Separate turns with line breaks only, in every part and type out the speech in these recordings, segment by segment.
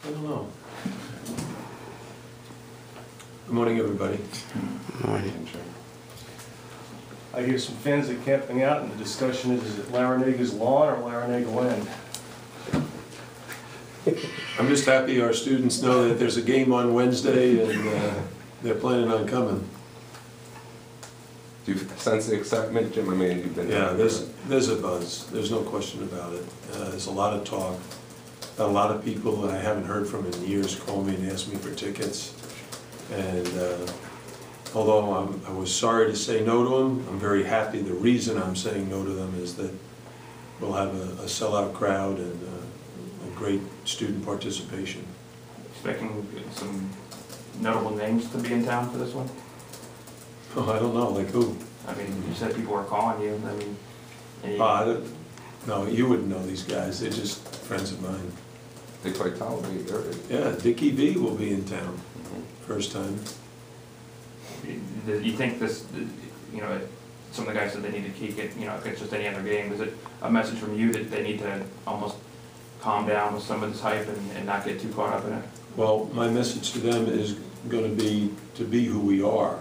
I don't know. Good morning, everybody.
Good morning.
I hear some fans are camping out, and the discussion is it Larranaga's lawn or Larranaga land?
I'm just happy our students know that there's a game on Wednesday and they're planning on coming.
Do you sense the excitement, Jim? I mean, you've been...
Yeah, there's a buzz. There's no question about it. There's a lot of talk. A lot of people that I haven't heard from in years call me and ask me for tickets. And although I was sorry to say no to them, I'm very happy. The reason I'm saying no to them is that we'll have a sellout crowd and a great student participation.
Expecting some notable names to be in town for this one?
Oh, I don't know, like who?
I mean, you said people were calling you. I mean,
No, you wouldn't know these guys. They're just friends of mine.
They play Talladega area.
Yeah, Dickie V will be in town. First time.
you think this, you know, some of the guys said they need to keep it, you know, if it's just any other game, is it a message from you that they need to almost calm down with some of this hype and not get too caught up in it?
Well, my message to them is going to be who we are,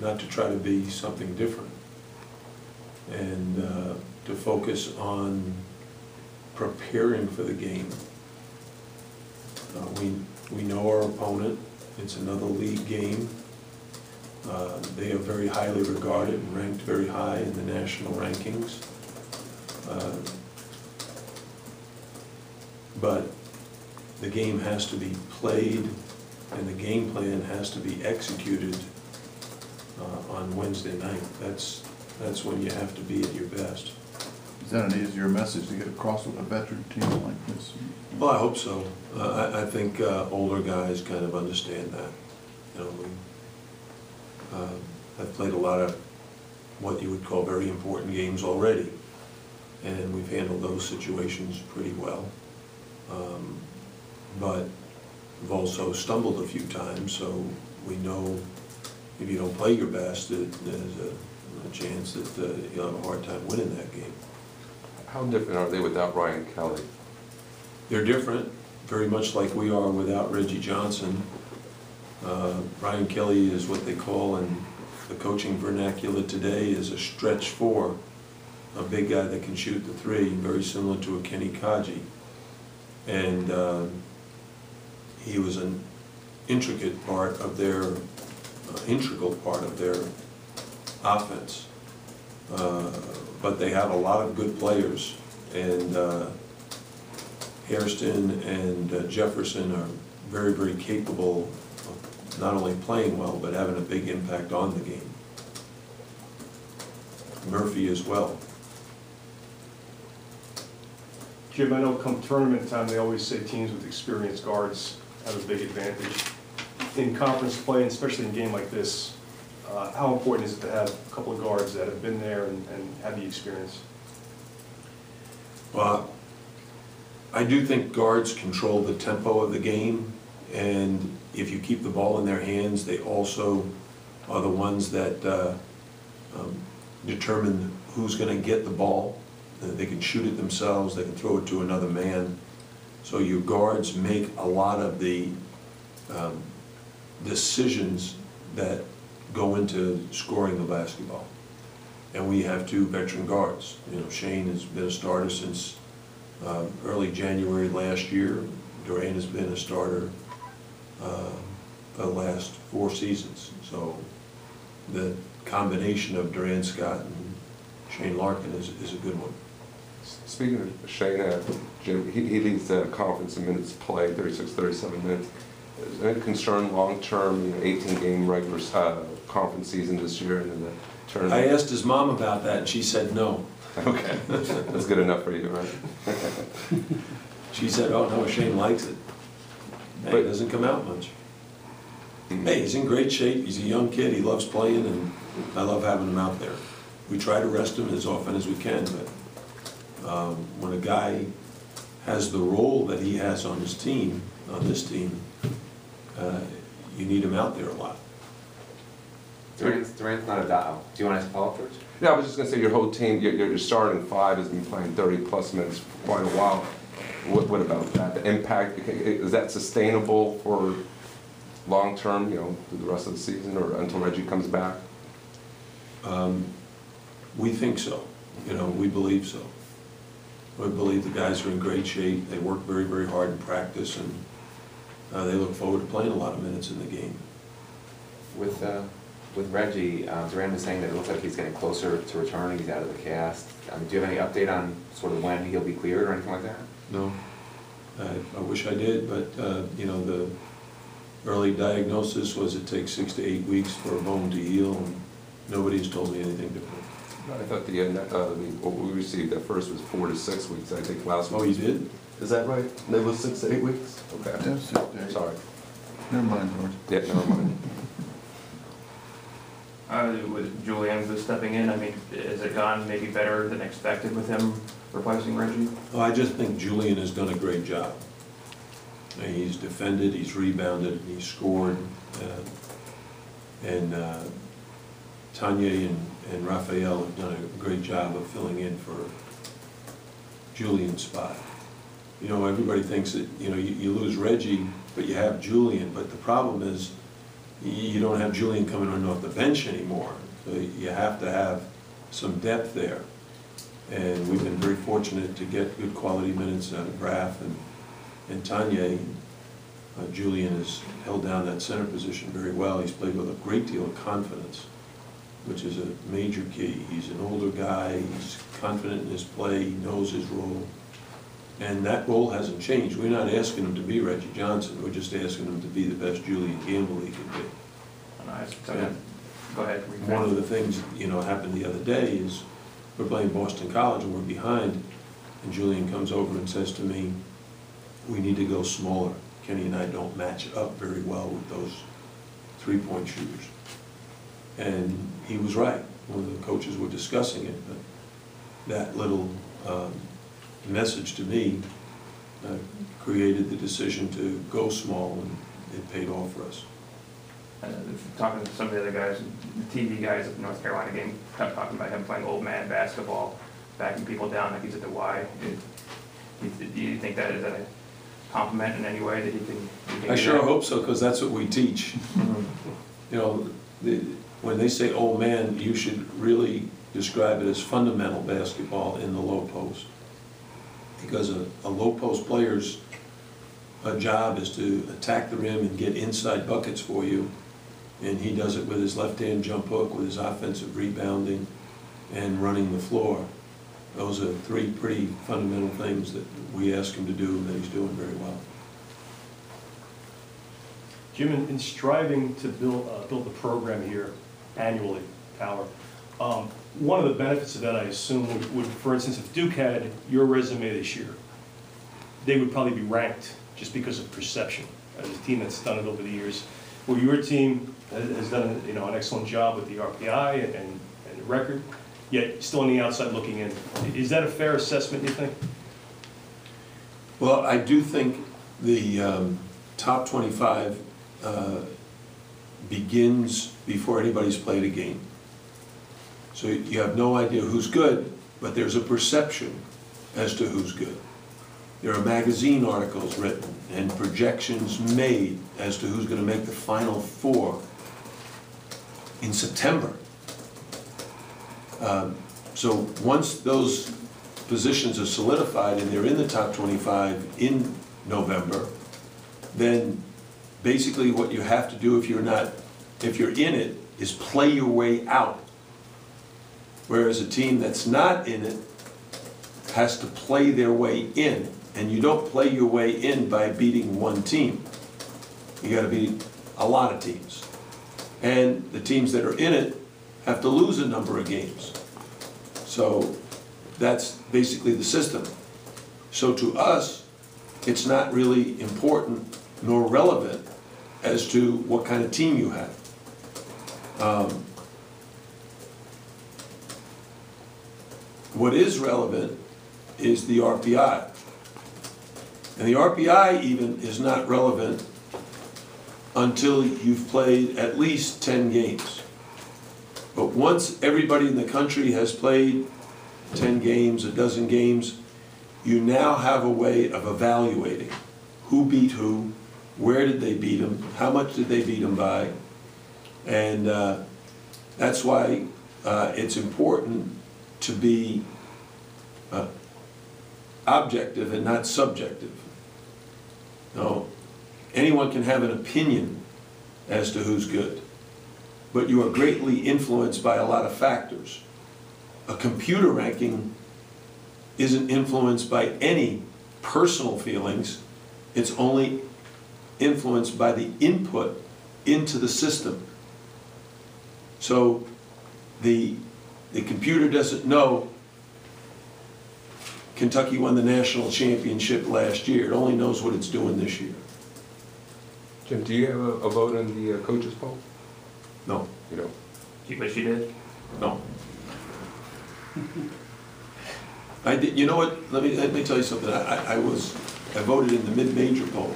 not to try to be something different, and to focus on preparing for the game. We know our opponent. It's another league game. They are very highly regarded and ranked very high in the national rankings. But the game has to be played and the game plan has to be executed on Wednesday night. That's when you have to be at your best.
Is that an easier message to get across with a veteran team like this?
Well, I hope so. I think older guys kind of understand that. You know, I've played a lot of what you would call very important games already, and we've handled those situations pretty well. But we've also stumbled a few times, so we know if you don't play your best, there's a chance that you'll have a hard time winning that game.
How different are they without Ryan Kelly?
They're different, very much like we are without Reggie Johnson. Ryan Kelly is what they call in the coaching vernacular today is a stretch four, a big guy that can shoot the three, very similar to a Kenny Kaji. And he was an integral part of their offense. But they have a lot of good players, and Hairston and Jefferson are very, very capable of not only playing well, but having a big impact on the game. Murphy as well.
Jim, I know come tournament time, they always say teams with experienced guards have a big advantage. In conference play, and especially in a game like this, how important is it to have a couple of guards that have been there and have the experience?
Well, I do think guards control the tempo of the game, and if you keep the ball in their hands, they also are the ones that determine who's going to get the ball. They can shoot it themselves, they can throw it to another man. So your guards make a lot of the decisions that go into scoring the basketball. And we have two veteran guards. You know, Shane has been a starter since early January last year. Durant has been a starter for the last 4 seasons. So the combination of Durant Scott and Shane Larkin is a good one.
Speaking of Shane, Jim, he leads the conference in minutes played, 36, 37 minutes. Is there any concern long-term, 18-game regular conference season this year and then the tournament?
I asked his mom about that, and she said no.
Okay, that's good enough for you, right?
She said, oh no, Shane likes it. But he doesn't come out much. Hey, he's in great shape. He's a young kid. He loves playing, and I love having him out there. We try to rest him as often as we can, but when a guy has the role that he has on his team, on this team, you need him out there a lot.
Durant's not a dot. Do you want to follow up first?
Yeah, I was just going to say your whole team, your starting 5 has been playing 30-plus minutes for quite a while. What about that? The impact, is that sustainable for long-term, you know, through the rest of the season or until Reggie comes back?
We think so. You know, we believe so. We believe the guys are in great shape. They work very, very hard in practice, and they look forward to playing a lot of minutes in the game.
With Reggie, Duran was saying that it looks like he's getting closer to returning, he's out of the cast. Do you have any update on sort of when he'll be cleared or anything like that?
No. I wish I did, but, you know, the early diagnosis was it takes 6 to 8 weeks for a bone to heal, and nobody's told me anything different.
I thought what we received at first was 4 to 6 weeks, I think last week.
Oh, you did?
Is that right? It was 6 to 8 weeks? Okay.
Yes, yes.
Sorry.
Never mind, George.
Yeah, never mind.
With Julian was stepping in, I mean, has it gone maybe better than expected with him replacing Reggie?
Oh, I just think Julian has done a great job. He's defended, he's rebounded, he's scored, and Tanya and Raphael have done a great job of filling in for Julian's spot. You know, everybody thinks that, you know, you lose Reggie, but you have Julian, but the problem is you don't have Julian coming on off the bench anymore. So you have to have some depth there. And we've been very fortunate to get good quality minutes out of Raph and Tanya. Julian has held down that center position very well. He's played with a great deal of confidence, which is a major key. He's an older guy, he's confident in his play, he knows his role. And that role hasn't changed. We're not asking him to be Reggie Johnson, we're just asking him to be the best Julian Gamble he can be.
Nice.
Yeah.
Go ahead.
One of the things, you know, happened the other day is we're playing Boston College and we're behind, and Julian comes over and says to me, we need to go smaller. Kenny and I don't match up very well with those three-point shooters. And he was right. One of the coaches were discussing it, but that little message to me created the decision to go small, and it paid off for us.
Talking to some of the other guys, the TV guys at the North Carolina game, kept talking about him playing old man basketball, backing people down like he's at the Y. Do you think that is a compliment in any way that he can
I sure hope so, because that's what we teach. You know, when they say old man, you should really describe it as fundamental basketball in the low post. Because a low post player's job is to attack the rim and get inside buckets for you. And he does it with his left-hand jump hook, with his offensive rebounding, and running the floor. Those are three pretty fundamental things that we ask him to do and that he's doing very well.
Jim, in striving to build the program here annually, Power, one of the benefits of that, I assume, would, for instance, if Duke had your resume this year, they would probably be ranked just because of perception as a team that's done it over the years. Where your team has done, you know, an excellent job with the RPI and the record, yet still on the outside looking in. Is that a fair assessment, you think?
Well, I do think the top 25 begins before anybody's played a game. So you have no idea who's good, but there's a perception as to who's good. There are magazine articles written and projections made as to who's going to make the Final Four in September. So once those positions are solidified and they're in the top 25 in November, then basically what you have to do if you're in it is play your way out. Whereas a team that's not in it has to play their way in. And you don't play your way in by beating one team. You got to beat a lot of teams. And the teams that are in it have to lose a number of games. So that's basically the system. So to us, it's not really important nor relevant as to what kind of team you have. What is relevant is the RPI. And the RPI even is not relevant until you've played at least 10 games. But once everybody in the country has played 10 games, a dozen games, you now have a way of evaluating who beat who, where did they beat them, how much did they beat them by, and that's why it's important to be objective and not subjective. No, anyone can have an opinion as to who's good, but you are greatly influenced by a lot of factors. A computer ranking isn't influenced by any personal feelings, it's only influenced by the input into the system. So the computer doesn't know Kentucky won the national championship last year. It only knows what it's doing this year.
Jim, do you have a vote in the coaches poll?
No,
You don't?
You wish you did?
no. I did, you know what, let me tell you something. I voted in the mid-major poll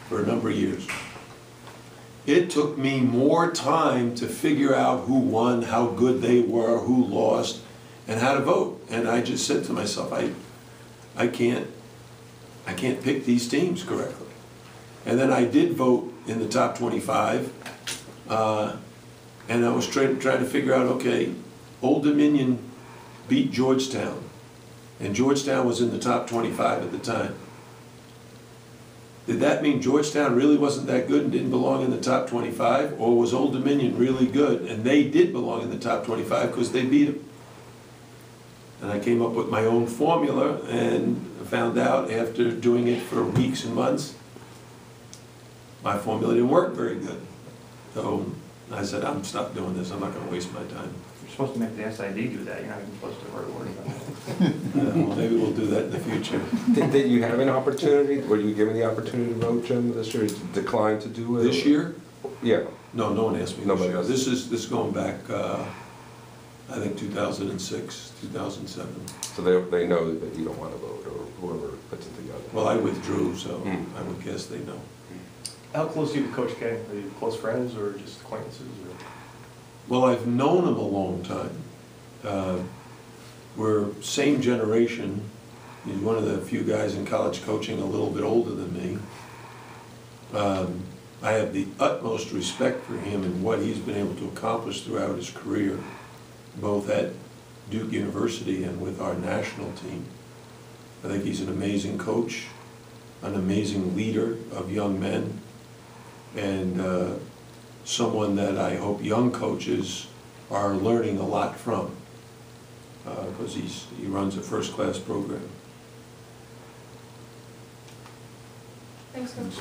for a number of years. It took me more time to figure out who won, how good they were, who lost, and how to vote. And I just said to myself, I can't pick these teams correctly. And then I did vote in the top 25, and I was trying to figure out, okay, Old Dominion beat Georgetown, and Georgetown was in the top 25 at the time. Did that mean Georgetown really wasn't that good and didn't belong in the top 25, or was Old Dominion really good and they did belong in the top 25 because they beat them? And I came up with my own formula and found out after doing it for weeks and months, my formula didn't work very good. So I said, I'm stopped doing this, I'm not going to waste my time.
You're supposed to make the SID do that, you're not even supposed to worry about it.
Well, maybe we'll do that in the future.
Did you have an opportunity, were you given the opportunity to vote, Jim, this year? Did you decline to do it?
This year?
Yeah.
No, no one asked me this
Nobody
year.
asked.
This is going back, I think 2006, 2007.
So they know that you don't want to vote, or whoever puts it together?
Well, I withdrew, so I would guess they know.
How close are you to Coach K? Are you close friends or just acquaintances? Or?
Well, I've known him a long time. We're same generation. He's one of the few guys in college coaching a little bit older than me. I have the utmost respect for him and what he's been able to accomplish throughout his career, both at Duke University and with our national team. I think he's an amazing coach, an amazing leader of young men, and someone that I hope young coaches are learning a lot from, because he runs a first-class program.
Thanks, Coach.